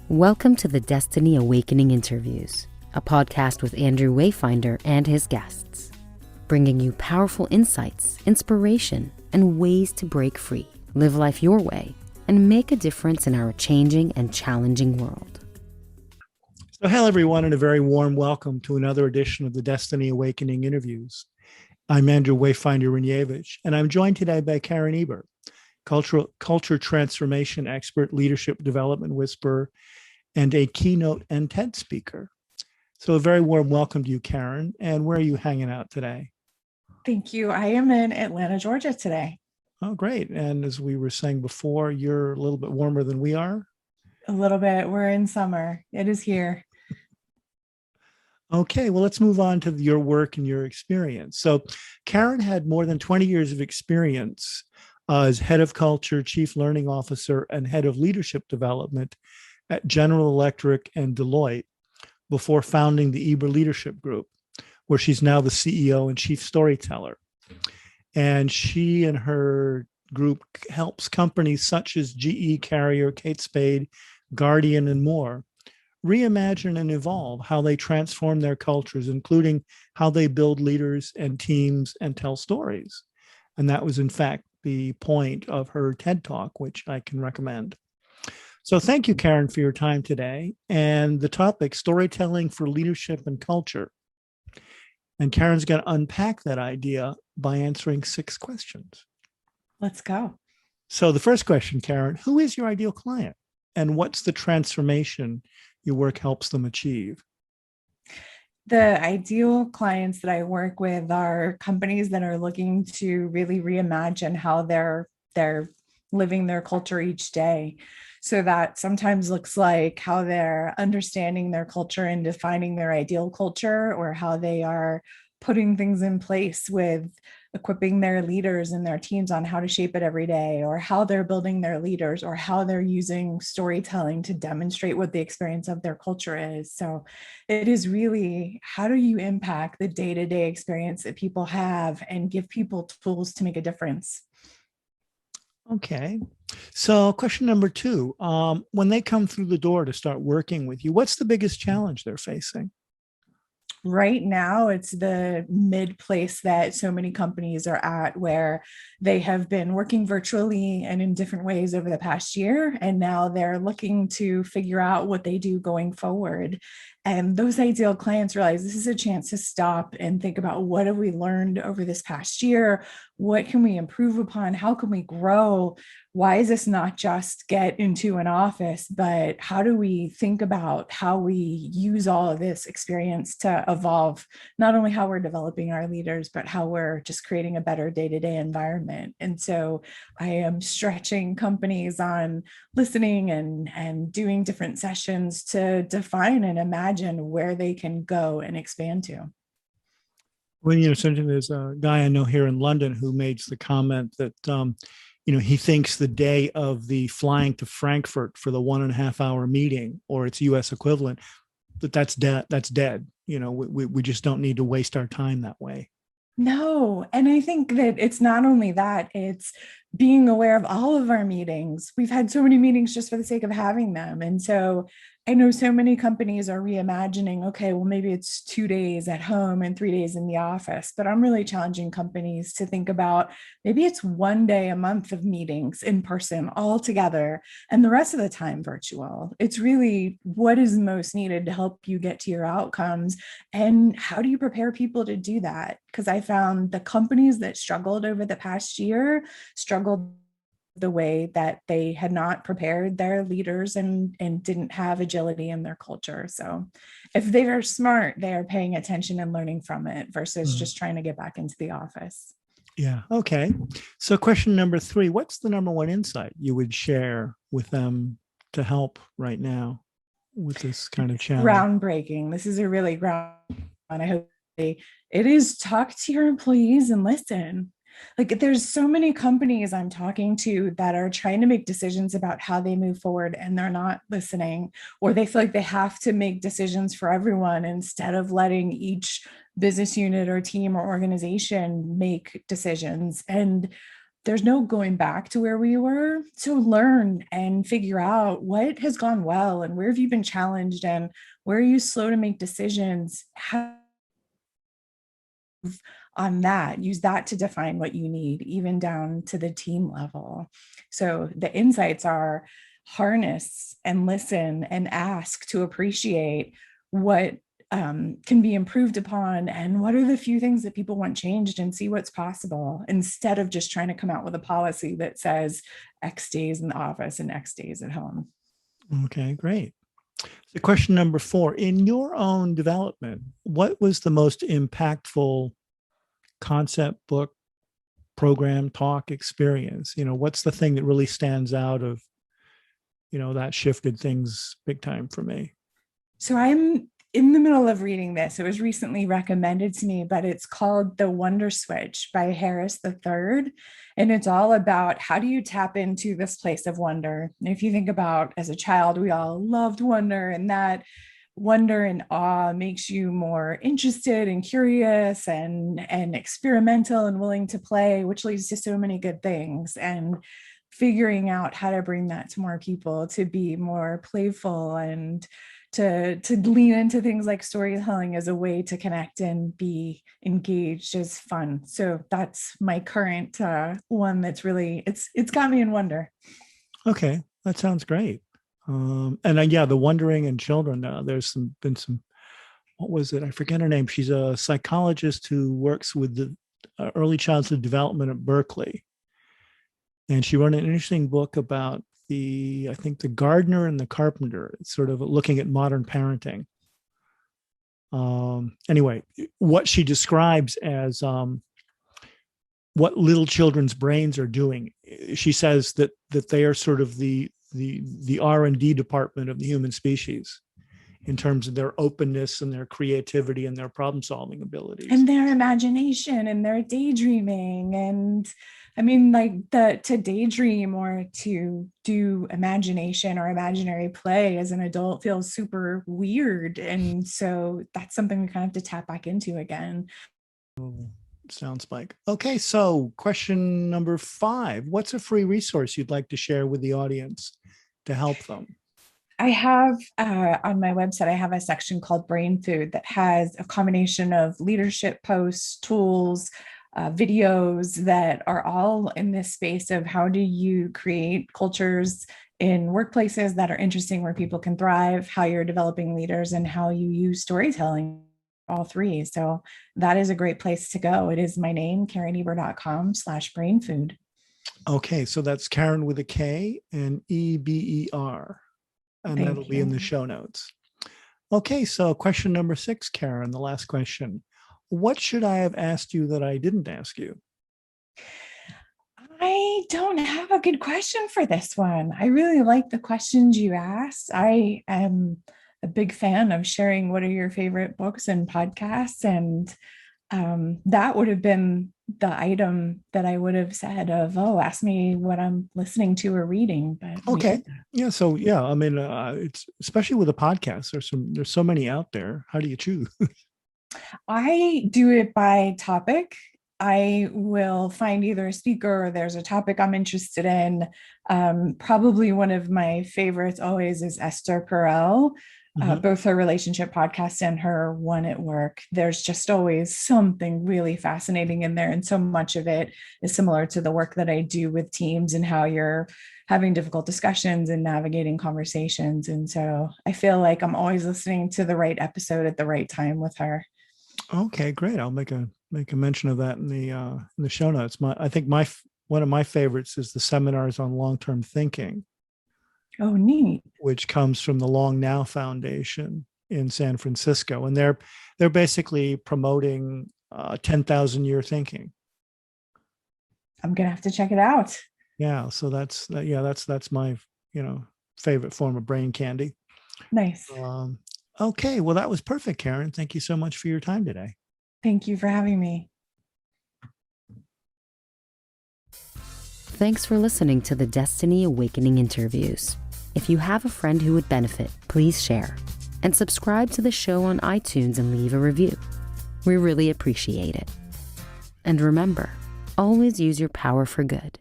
Welcome to the Destiny Awakening Interviews, a podcast with Andrew Wayfinder and his guests, bringing you powerful insights, inspiration, and ways to break free, live life your way, and make a difference in our changing and challenging world. So hello, everyone, and a very warm welcome to another edition of the Destiny Awakening Interviews. I'm Andrew Wayfinder, and I'm joined today by Karen Eber, culture transformation expert, leadership development whisperer, and a keynote and TED speaker. So a very warm welcome to you, Karen. And where are you hanging out today? Thank you. I am in Atlanta, Georgia today. Oh, great. And as we were saying before, you're a little bit warmer than we are? A little bit. We're in summer. It is here. Okay, well, let's move on to your work and your experience. So Karen had more than 20 years of experience as head of culture, chief learning officer, and head of leadership development at General Electric and Deloitte before founding the Eber Leadership Group, where she's now the CEO and chief storyteller. And she and her group helps companies such as GE, Carrier, Kate Spade, Guardian, and more reimagine and evolve how they transform their cultures, including how they build leaders and teams and tell stories. And that was, in fact, the point of her TED Talk, which I can recommend. So thank you, Karen, for your time today. And the topic, storytelling for leadership and culture. And Karen's going to unpack that idea by answering 6 questions. Let's go. So the first question, Karen, who is your ideal client? And what's the transformation your work helps them achieve? The ideal clients that I work with are companies that are looking to really reimagine how they're living their culture each day. So that sometimes looks like how they're understanding their culture and defining their ideal culture, or how they are putting things in place with equipping their leaders and their teams on how to shape it every day, or how they're building their leaders, or how they're using storytelling to demonstrate what the experience of their culture is. So it is really, how do you impact the day-to-day experience that people have and give people tools to make a difference? Okay. So question number 2, when they come through the door to start working with you, what's the biggest challenge they're facing? Right now, it's the mid place that so many companies are at, where they have been working virtually and in different ways over the past year. And now they're looking to figure out what they do going forward. And those ideal clients realize this is a chance to stop and think about, what have we learned over this past year? What can we improve upon? How can we grow? Why is this not just get into an office, but how do we think about how we use all of this experience to evolve, not only how we're developing our leaders, but how we're just creating a better day-to-day environment. And so I am stretching companies on listening and doing different sessions to define and imagine where they can go and expand to. Well, certainly there's a guy I know here in London who makes the comment that, he thinks the day of the flying to Frankfurt for the 1.5-hour meeting, or its US equivalent, that's dead. That's dead. We just don't need to waste our time that way. No. And I think that it's not only that, it's being aware of all of our meetings. We've had so many meetings just for the sake of having them. And so I know so many companies are reimagining, okay, well, maybe it's 2 days at home and 3 days in the office, but I'm really challenging companies to think about, maybe it's 1 day a month of meetings in person all together and the rest of the time virtual. It's really what is most needed to help you get to your outcomes, and how do you prepare people to do that? Because I found the companies that struggled over the past year struggled the way that they had not prepared their leaders and didn't have agility in their culture. So if they are smart, they are paying attention and learning from it versus just trying to get back into the office. Yeah. Okay. So question number 3, what's the number 1 insight you would share with them to help right now with this kind of challenge? Groundbreaking. This is a really I hope it is, talk to your employees and listen. Like, there's so many companies I'm talking to that are trying to make decisions about how they move forward, and they're not listening, or they feel like they have to make decisions for everyone instead of letting each business unit or team or organization make decisions. And there's no going back to where we were. So learn and figure out what has gone well and where have you been challenged and where are you slow to make decisions. How on that, use that to define what you need, even down to the team level. So the insights are harness and listen and ask to appreciate what can be improved upon and what are the few things that people want changed, and see what's possible instead of just trying to come out with a policy that says X days in the office and X days at home. Okay, great. So question number 4, in your own development, what was the most impactful concept, book, program, talk, experience? What's the thing that really stands out of, that shifted things big time for me? So I'm in the middle of reading this. It was recently recommended to me, but it's called The Wonder Switch by Harris III. And it's all about how do you tap into this place of wonder. And if you think about as a child, we all loved wonder, and that wonder and awe makes you more interested and curious and experimental and willing to play, which leads to so many good things. And figuring out how to bring that to more people, to be more playful and to lean into things like storytelling as a way to connect and be engaged is fun. So that's my current one that's really, it's got me in wonder. Okay, that sounds great. And the wondering in children. There's been some. What was it? I forget her name. She's a psychologist who works with the early childhood development at Berkeley, and she wrote an interesting book about the gardener and the carpenter. It's sort of looking at modern parenting. Anyway, what she describes as what little children's brains are doing. She says that they are sort of the R&D department of the human species in terms of their openness and their creativity and their problem solving abilities and their imagination and their daydreaming. And I mean, like to daydream or to do imagination or imaginary play as an adult feels super weird. And so that's something we kind of have to tap back into again. Sound spike. Okay, so question number 5. What's a free resource you'd like to share with the audience to help them? I have on my website, I have a section called Brain Food that has a combination of leadership posts, tools, videos that are all in this space of how do you create cultures in workplaces that are interesting where people can thrive, how you're developing leaders, and how you use storytelling, all 3. So that is a great place to go. It is my name, KarenEber.com/brainfood. Okay, so that's Karen with a K and EBER. And that'll be in the show notes. Okay, so question number 6, Karen, the last question. What should I have asked you that I didn't ask you? I don't have a good question for this one. I really like the questions you asked. I am a big fan of sharing what are your favorite books and podcasts. And that would have been the item that I would have said of, ask me what I'm listening to or reading. But okay. Yeah. So, I mean, it's especially with a podcast, there's so many out there. How do you choose? I do it by topic. I will find either a speaker or there's a topic I'm interested in. Probably one of my favorites always is Esther Perel. Both her relationship podcast and her one at work. There's just always something really fascinating in there. And so much of it is similar to the work that I do with teams and how you're having difficult discussions and navigating conversations. And so I feel like I'm always listening to the right episode at the right time with her. Okay, great. I'll make a mention of that in the show notes. I think one of my favorites is the seminars on long-term thinking. Oh, neat. Which comes from the Long Now Foundation in San Francisco. And they're basically promoting 10,000-year thinking. I'm going to have to check it out. Yeah. So that's my, favorite form of brain candy. Nice. Okay. Well, that was perfect, Karen. Thank you so much for your time today. Thank you for having me. Thanks for listening to the Destiny Awakening interviews. If you have a friend who would benefit, please share and subscribe to the show on iTunes and leave a review. We really appreciate it. And remember, always use your power for good.